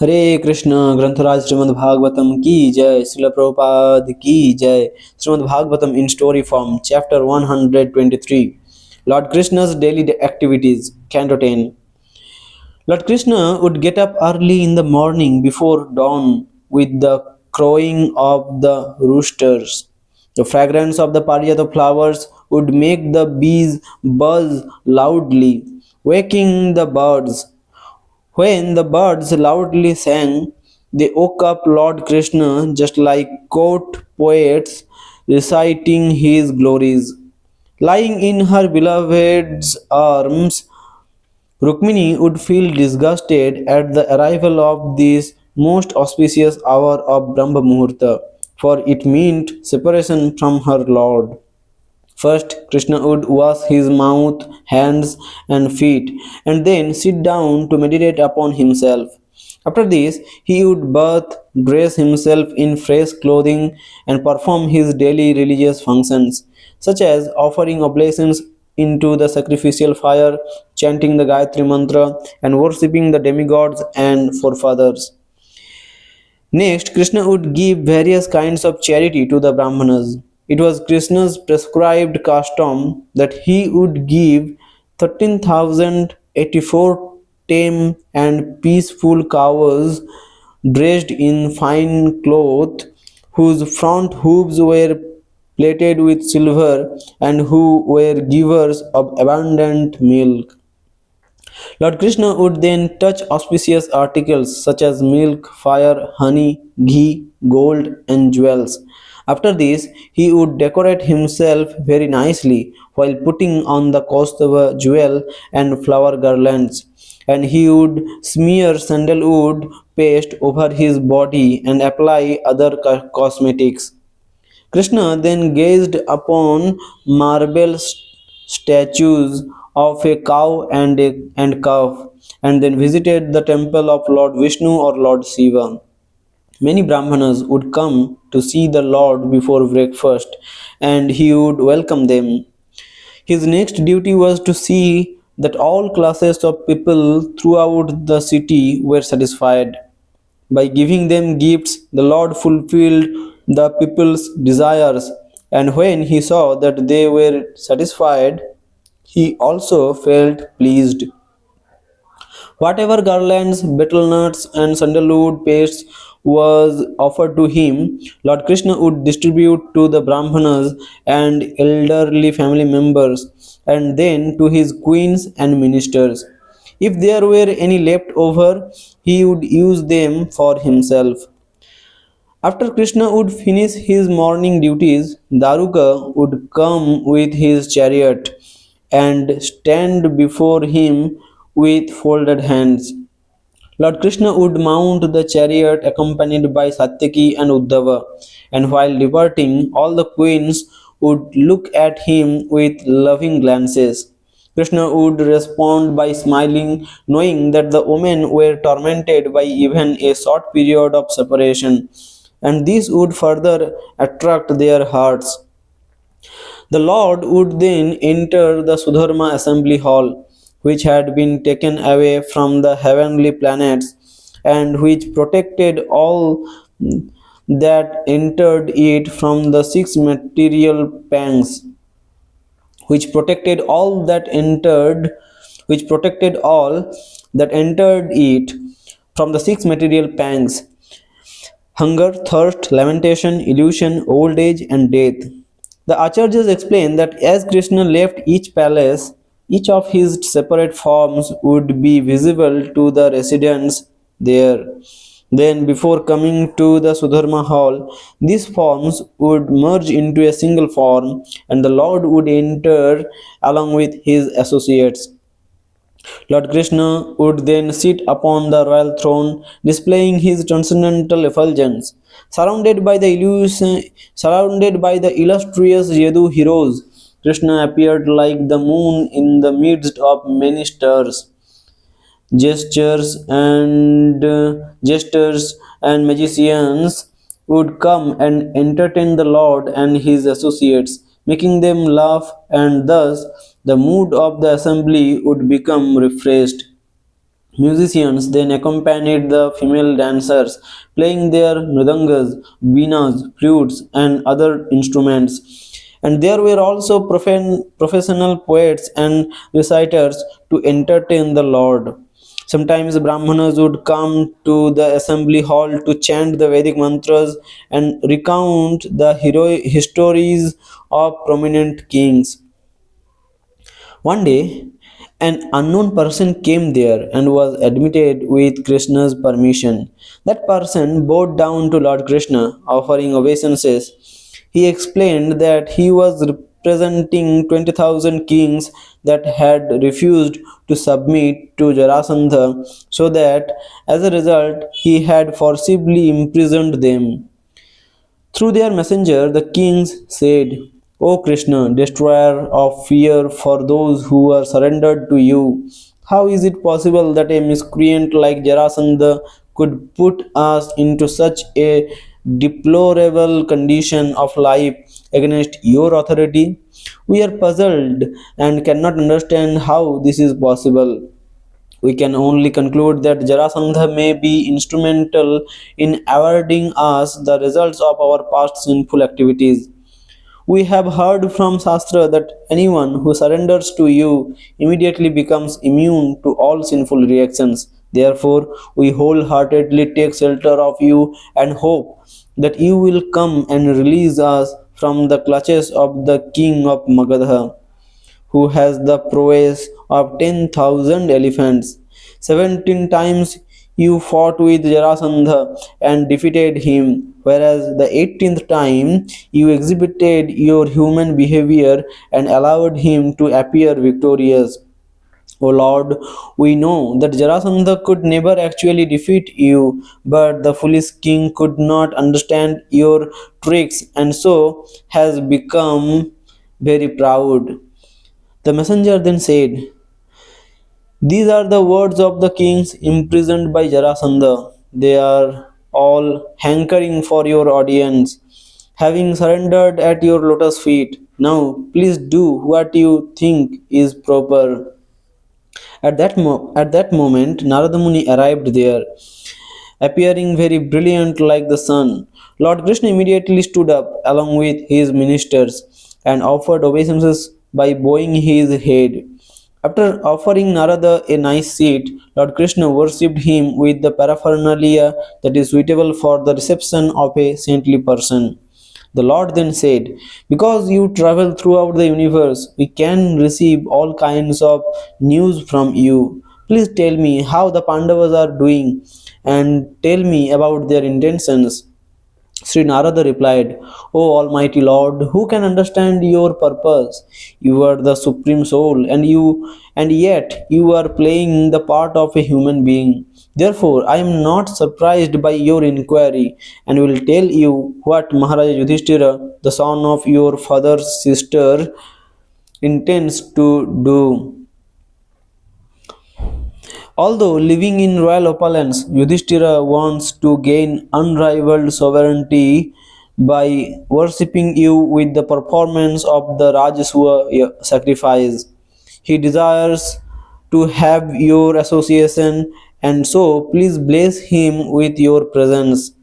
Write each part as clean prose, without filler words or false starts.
हरे कृष्ण ग्रंथराज श्रीमद्-भागवतम की जय। श्रील प्रभुपाद की जय। श्रीमद्-भागवतम in story form, chapter 123, Lord Krishna's daily activities, Canto 10. Lord Krishna would get up early in the morning before dawn with the crowing of the roosters. The fragrance of the parijata flowers would make the bees buzz loudly, waking the birds. When the birds loudly sang, they woke up Lord Krishna just like court poets reciting his glories. Lying in her beloved's arms, Rukmini would feel disgusted at the arrival of this most auspicious hour of Brahma Muhurta, for it meant separation from her Lord. First, Krishna would wash his mouth, hands, and feet, and then sit down to meditate upon himself. After this, he would bath, dress himself in fresh clothing, and perform his daily religious functions, such as offering oblations into the sacrificial fire, chanting the Gayatri Mantra, and worshipping the demigods and forefathers. Next, Krishna would give various kinds of charity to the Brahmanas. It was Krishna's prescribed custom that he would give 13,084 tame and peaceful cows dressed in fine cloth, whose front hooves were plated with silver and who were givers of abundant milk. Lord Krishna would then touch auspicious articles such as milk, fire, honey, ghee, gold, and jewels. After this, he would decorate himself very nicely while putting on the Kaustava jewel and flower garlands, and he would smear sandalwood paste over his body and apply other cosmetics. Krishna then gazed upon marble statues of a cow and calf, and then visited the temple of Lord Vishnu or Lord Shiva. Many Brahmanas would come to see the Lord before breakfast, and he would welcome them. His next duty was to see that all classes of people throughout the city were satisfied. By giving them gifts, the Lord fulfilled the people's desires, and when he saw that they were satisfied, he also felt pleased. Whatever garlands, betel nuts, and sandalwood paste was offered to him, Lord Krishna would distribute to the Brahmanas and elderly family members, and then to his queens and ministers. If there were any left over, he would use them for himself. After Krishna would finish his morning duties, Daruka would come with his chariot and stand before him with folded hands. Lord Krishna would mount the chariot accompanied by Satyaki and Uddhava, and while departing, all the queens would look at him with loving glances. Krishna would respond by smiling, knowing that the women were tormented by even a short period of separation, and this would further attract their hearts. The Lord would then enter the Sudharma assembly hall, which had been taken away from the heavenly planets and which protected all that entered it from the six material pangs, which protected all that entered which protected all that entered it from the six material pangs: hunger, thirst, lamentation, illusion, old age, and death. The Acharyas explain that as Krishna left each palace, each of his separate forms would be visible to the residents there. Then, before coming to the Sudharma hall, these forms would merge into a single form, and the Lord would enter along with his associates. Lord Krishna would then sit upon the royal throne, displaying his transcendental effulgence. Surrounded by the illustrious Yadu heroes, Krishna appeared like the moon in the midst of many stars. Jesters and magicians would come and entertain the Lord and his associates, making them laugh, and thus the mood of the assembly would become refreshed. Musicians then accompanied the female dancers, playing their mridangas, veenas, flutes, and other instruments. And there were also professional poets and reciters to entertain the Lord. Sometimes Brahmanas would come to the assembly hall to chant the Vedic mantras and recount the histories of prominent kings. One day, an unknown person came there and was admitted with Krishna's permission. That person bowed down to Lord Krishna, offering obeisances. He explained that he was representing 20,000 kings that had refused to submit to Jarasandha, so that as a result he had forcibly imprisoned them. Through their messenger, the kings said, O Krishna, destroyer of fear for those who are surrendered to you, how is it possible that a miscreant like Jarasandha could put us into such a deplorable condition of life against your authority? We are puzzled and cannot understand how this is possible. We can only conclude that Jarasandha may be instrumental in awarding us the results of our past sinful activities. We have heard from Shastra that anyone who surrenders to you immediately becomes immune to all sinful reactions. Therefore, we wholeheartedly take shelter of you and hope that you will come and release us from the clutches of the king of Magadha, who has the prowess of 10,000 elephants. 17 times you fought with Jarasandha and defeated him, whereas the 18th time you exhibited your human behavior and allowed him to appear victorious. O Lord, we know that Jarasandha could never actually defeat you, but the foolish king could not understand your tricks and so has become very proud. The messenger then said, these are the words of the kings imprisoned by Jarasandha. They are all hankering for your audience, having surrendered at your lotus feet. Now, please do what you think is proper. At that moment, Narada Muni arrived there, appearing very brilliant like the sun. Lord Krishna immediately stood up along with his ministers and offered obeisances by bowing his head. After offering Narada a nice seat, Lord Krishna worshipped him with the paraphernalia that is suitable for the reception of a saintly person. The Lord then said, because you travel throughout the universe, we can receive all kinds of news from you. Please tell me how the Pandavas are doing and tell me about their intentions. Sri Narada replied, O Almighty Lord, who can understand your purpose? You are the Supreme Soul, and yet you are playing the part of a human being. Therefore, I am not surprised by your inquiry, and will tell you what Maharaja Yudhishthira, the son of your father's sister, intends to do. Although living in royal opulence, Yudhishthira wants to gain unrivaled sovereignty by worshipping you with the performance of the Rajasuya sacrifice. He desires to have your association, and so please bless him with your presence.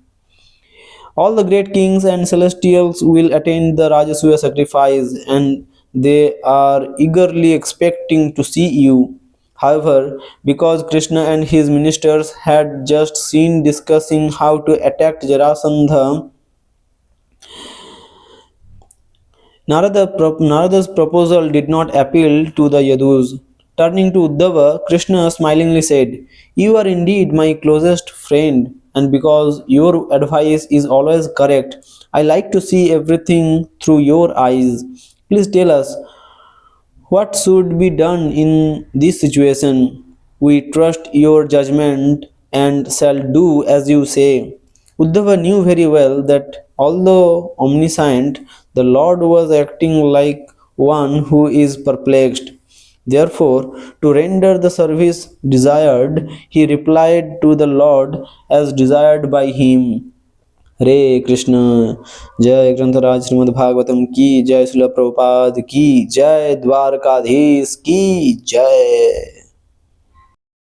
All the great kings and celestials will attend the Rajasuya sacrifice, and they are eagerly expecting to see you. However, because Krishna and his ministers had just seen discussing how to attack Jarasandha, Narada's proposal did not appeal to the Yadus. Turning to Uddhava, Krishna smilingly said, you are indeed my closest friend, and because your advice is always correct, I like to see everything through your eyes. Please tell us, what should be done in this situation? We trust your judgment and shall do as you say. Uddhava knew very well that although omniscient, the Lord was acting like one who is perplexed. Therefore, to render the service desired, he replied to the Lord as desired by him. हरे कृष्ण। जय ग्रंथराज श्रीमद् भागवतम की जय, श्रील प्रभुपाद की जय, द्वारकाधीश की जय।